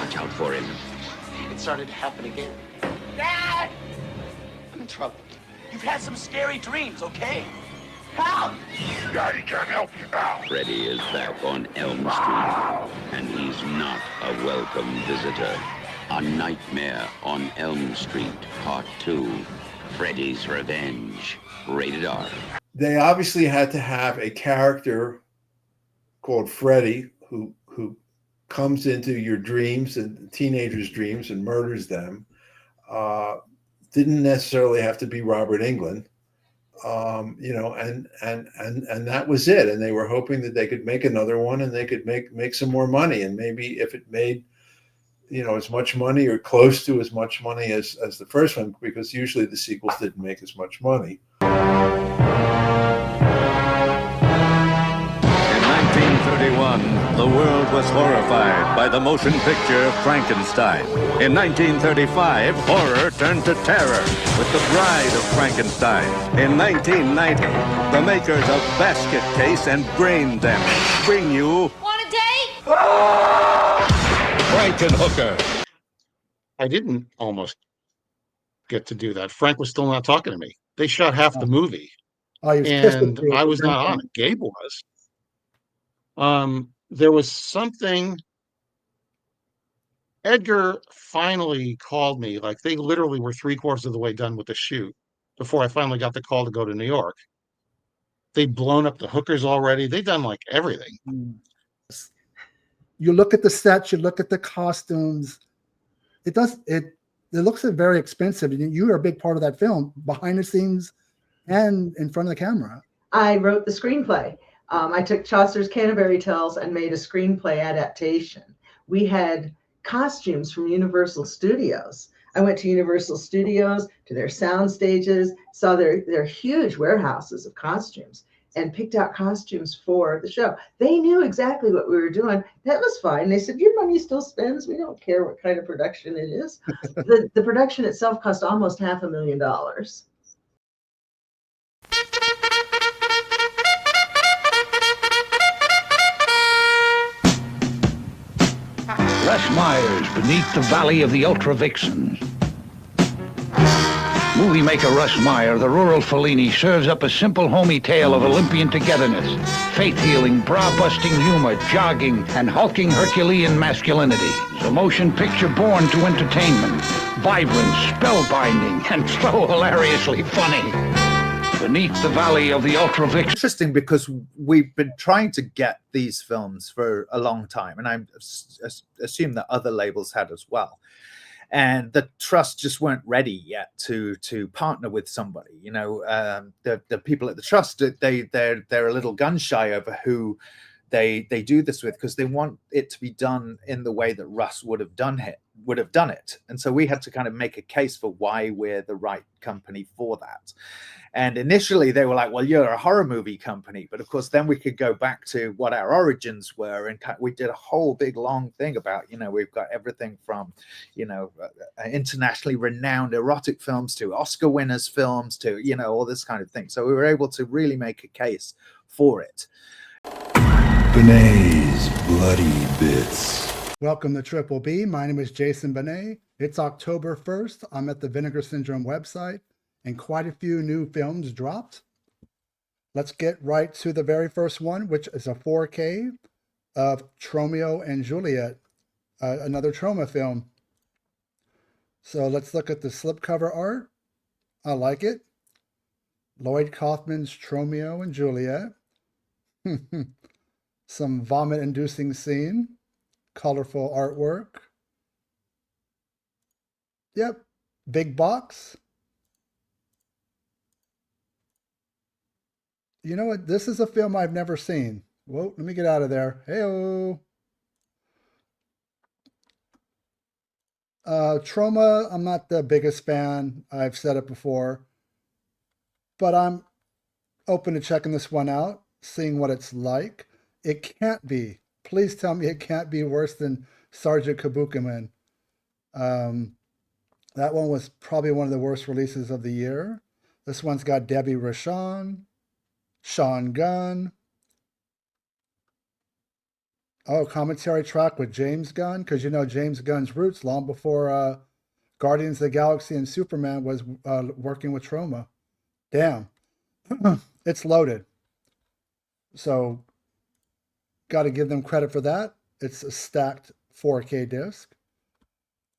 watch out for him. It started to happen again. Dad! I'm in trouble. You've had some scary dreams, okay? Help! Daddy can't help you now. Freddy is back on Elm Street, and he's not a welcome visitor. A Nightmare on Elm Street, Part 2, Freddy's Revenge, rated R. They obviously had to have a character called Freddy who comes into your dreams and teenagers' dreams and murders them. Didn't necessarily have to be Robert Englund. And that was it. And they were hoping that they could make another one and they could make some more money. And maybe if it made, as much money or close to as much money as the first one, because usually the sequels didn't make as much money. In 1931, the world was horrified by the motion picture Frankenstein. In 1935, horror turned to terror with The Bride of Frankenstein. In 1990, the makers of Basket Case and Brain Damage bring you... Want a date? Frankenhooker. I didn't almost get to do that. Frank was still not talking to me. They shot half the movie. Oh, he was pissed And with you. I was not on it. Gabe was. There was something. Edgar finally called me. Like, they literally were 3/4 of the way done with the shoot before I finally got the call to go to New York. They'd blown up the hookers already. They'd done like everything. You look at the sets, you look at the costumes. It looks very expensive. You are a big part of that film, behind the scenes and in front of the camera. I wrote the screenplay. I took Chaucer's Canterbury Tales and made a screenplay adaptation. We had costumes from Universal Studios. I went to Universal Studios, to their sound stages, saw their huge warehouses of costumes, and picked out costumes for the show. They knew exactly what we were doing. That was fine. They said, your money still spends. We don't care what kind of production it is. The production itself cost almost $500,000. Russ Meyer's Beneath the Valley of the Ultra Vixens. Movie maker Russ Meyer, the rural Fellini, serves up a simple, homey tale of Olympian togetherness, faith-healing, bra-busting humor, jogging, and hulking Herculean masculinity. It's a motion picture born to entertainment, vibrant, spellbinding, and so hilariously funny. Beneath the Valley of the Ultra Vixen. Interesting, because we've been trying to get these films for a long time, and I assume that other labels had as well. And the trust just weren't ready yet to partner with somebody. The people at the trust, they're a little gun shy over who they do this with, because they want it to be done in the way that Russ would have done it. And so we had to kind of make a case for why we're the right company for that. And initially they were like, well, you're a horror movie company. But of course, then we could go back to what our origins were. And we did a whole big, long thing about, we've got everything from, internationally renowned erotic films to Oscar winners films to, all this kind of thing. So we were able to really make a case for it. Benet's Bloody Bits. Welcome to Triple B. My name is Jason Benet. It's October 1st. I'm at the Vinegar Syndrome website, and quite a few new films dropped. Let's get right to the very first one, which is a 4K of Tromeo and Juliet, another Troma film. So let's look at the slipcover art. I like it. Lloyd Kaufman's Tromeo and Juliet. Some vomit-inducing scene. Colorful artwork. Yep. Big box. You know what? This is a film I've never seen. Whoa, let me get out of there. Hey-oh. Troma, I'm not the biggest fan. I've said it before. But I'm open to checking this one out, seeing what it's like. It can't be. Please tell me it can't be worse than Sergeant Kabukiman. That one was probably one of the worst releases of the year. This one's got Debbie Rochon, Sean Gunn, Oh, commentary track with James Gunn, because you know James Gunn's roots long before Guardians of the Galaxy and Superman was working with Troma. Damn, it's loaded. So, got to give them credit for that. It's a stacked 4K disc.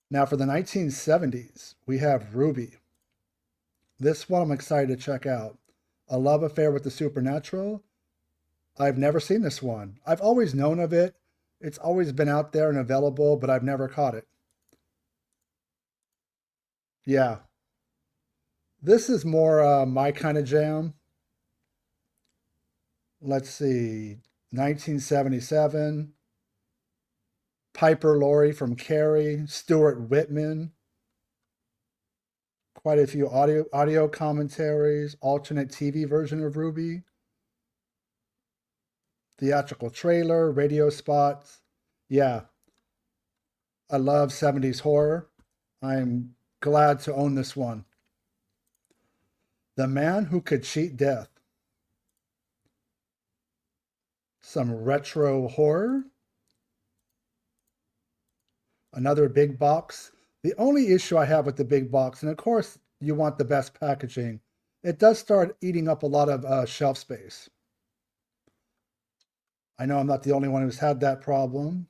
Now, for the 1970s, we have Ruby. This one I'm excited to check out. A Love Affair with the Supernatural. I've never seen this one. I've always known of it. It's always been out there and available, but I've never caught it. Yeah, this is more my kind of jam. Let's see. 1977. Piper Laurie from Carrie. Stuart Whitman. Quite a few audio commentaries. Alternate TV version of Ruby. Theatrical trailer. Radio spots. Yeah. I love 70s horror. I'm glad to own this one. The Man Who Could Cheat Death. Some retro horror. Another big box. The only issue I have with the big box, and of course you want the best packaging, it does start eating up a lot of shelf space. I know I'm not the only one who's had that problem.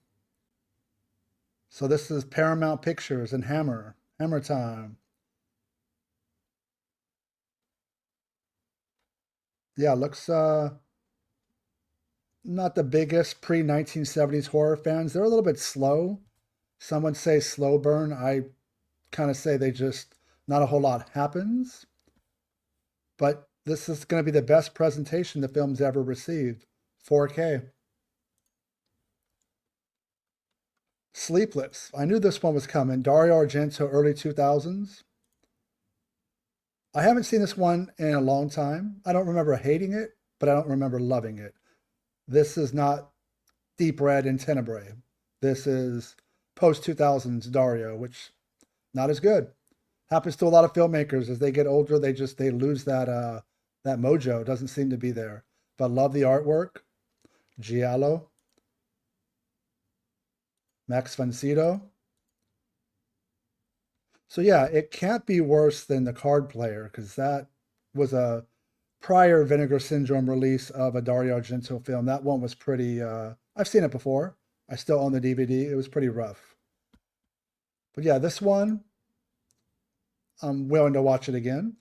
So this is Paramount Pictures and Hammer Time. Yeah, looks not the biggest pre-1970s horror fans. They're a little bit slow. Some would say slow burn. I kind of say they just, not a whole lot happens. But this is going to be the best presentation the film's ever received. 4K. Sleepless. I knew this one was coming. Dario Argento, early 2000s. I haven't seen this one in a long time. I don't remember hating it, but I don't remember loving it. This is not Deep Red and Tenebrae. This is post-2000s Dario, which not as good. Happens to a lot of filmmakers. As they get older, they lose that that mojo. It doesn't seem to be there. But love the artwork. Giallo. Max von Sydow. So yeah, it can't be worse than The Card Player, because that was a prior Vinegar Syndrome release of a Dario Argento film. That one was pretty, I've seen it before. I still own the DVD. It was pretty rough. But yeah, this one, I'm willing to watch it again.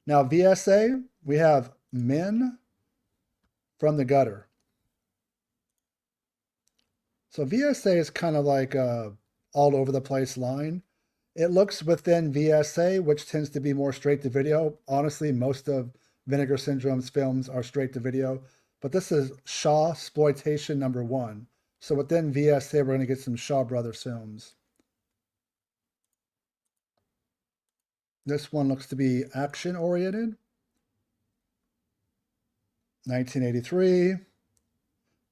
Now, VSA, we have Men from the Gutter. So VSA is kind of like a all over the place line. It looks within VSA, which tends to be more straight to video. Honestly, most of Vinegar Syndrome's films are straight to video, but this is Shaw Exploitation #1. So within VSA, we're going to get some Shaw Brothers films. This one looks to be action oriented. 1983.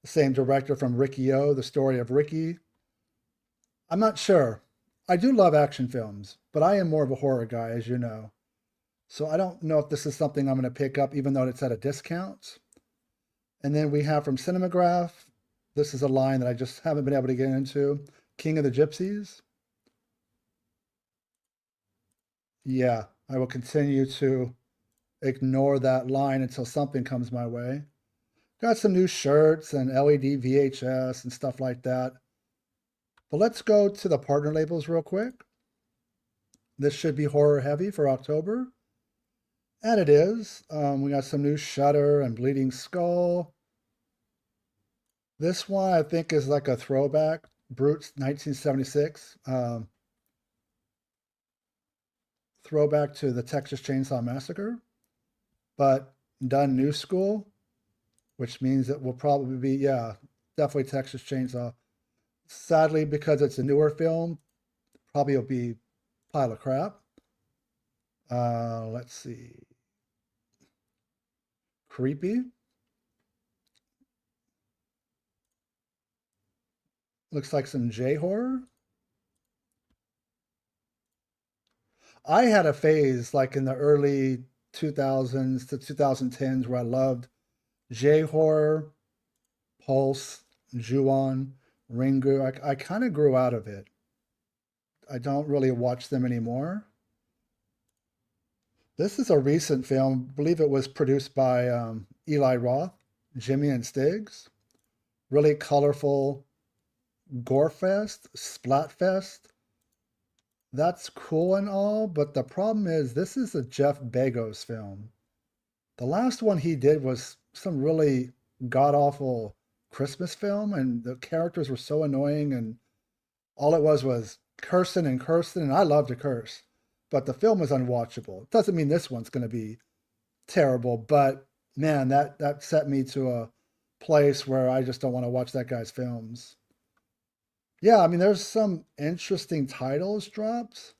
The same director from Ricky-O, The Story of Ricky. I'm not sure. I do love action films, but I am more of a horror guy, as you know. So I don't know if this is something I'm going to pick up, even though it's at a discount. And then we have from Cinemagraph, this is a line that I just haven't been able to get into, King of the Gypsies. Yeah, I will continue to ignore that line until something comes my way. Got some new shirts and LED VHS and stuff like that. But let's go to the partner labels real quick. This should be horror heavy for October. And it is. We got some new Shudder and Bleeding Skull. This one I think is like a throwback. Brutes 1976. Throwback to the Texas Chainsaw Massacre. But done new school, which means it will probably be, yeah, definitely Texas Chainsaw. Sadly, because it's a newer film, probably will be a pile of crap. Let's see. Creepy. Looks like some J-horror. I had a phase like in the early 2000s to 2010s where I loved J-horror, Pulse, Ju-on, Ringu. I kind of grew out of it. I don't really watch them anymore. This is a recent film. I believe it was produced by Eli Roth, Jimmy and Stiggs. Really colorful gore fest, splat fest. That's cool and all, but the problem is this is a Jeff Bezos film. The last one he did was some really god-awful Christmas film, and the characters were so annoying, and all it was cursing, and I love to curse, but the film was unwatchable. It doesn't mean this one's going to be terrible, but man, that set me to a place where I just don't want to watch that guy's films. Yeah, I mean, there's some interesting titles drops,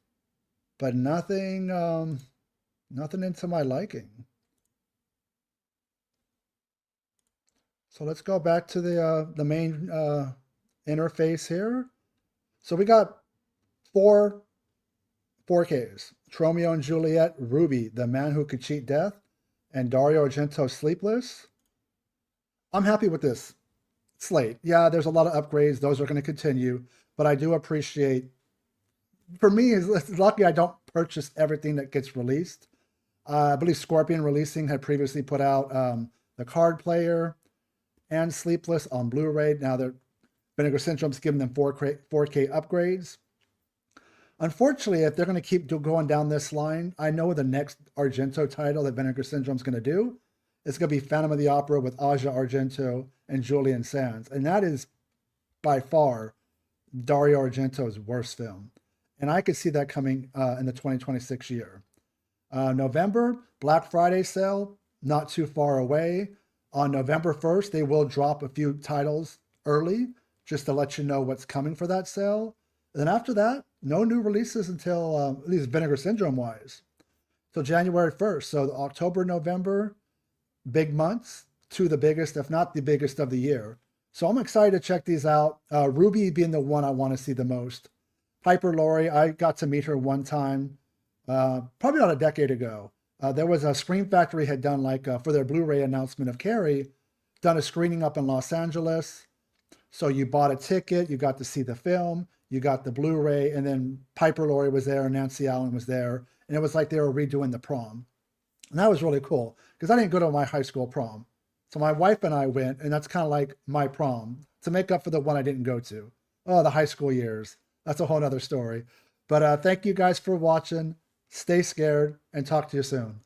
but nothing into my liking. So let's go back to the main interface here. So we got 4 4Ks: Romeo and Juliet, Ruby, The Man Who Could Cheat Death, and Dario Argento's Sleepless. I'm happy with this slate. Yeah, there's a lot of upgrades. Those are going to continue, but I do appreciate, for me, it's lucky I don't purchase everything that gets released. I believe Scorpion Releasing had previously put out the Card Player and Sleepless on Blu-ray. Now that Vinegar Syndrome's giving them 4K upgrades. Unfortunately, if they're going to keep going down this line, I know the next Argento title that Vinegar Syndrome's going to do is going to be Phantom of the Opera with Asia Argento and Julian Sands. And that is by far Dario Argento's worst film. And I could see that coming in the 2026 year. November, Black Friday sale, not too far away. On November 1st, they will drop a few titles early just to let you know what's coming for that sale. And then after that, no new releases until, at least Vinegar Syndrome wise, till January 1st. So October, November, big months, 2 of the biggest, if not the biggest of the year. So I'm excited to check these out. Ruby being the one I want to see the most. Piper Laurie, I got to meet her one time, probably about a decade ago. There was a Scream Factory had done for their Blu-ray announcement of Carrie, done a screening up in Los Angeles. So you bought a ticket, you got to see the film, you got the Blu-ray, and then Piper Laurie was there, Nancy Allen was there, and it was like they were redoing the prom. And that was really cool, because I didn't go to my high school prom. So my wife and I went, and that's kind of like my prom, to make up for the one I didn't go to. Oh, the high school years. That's a whole nother story. But thank you guys for watching. Stay scared, and talk to you soon.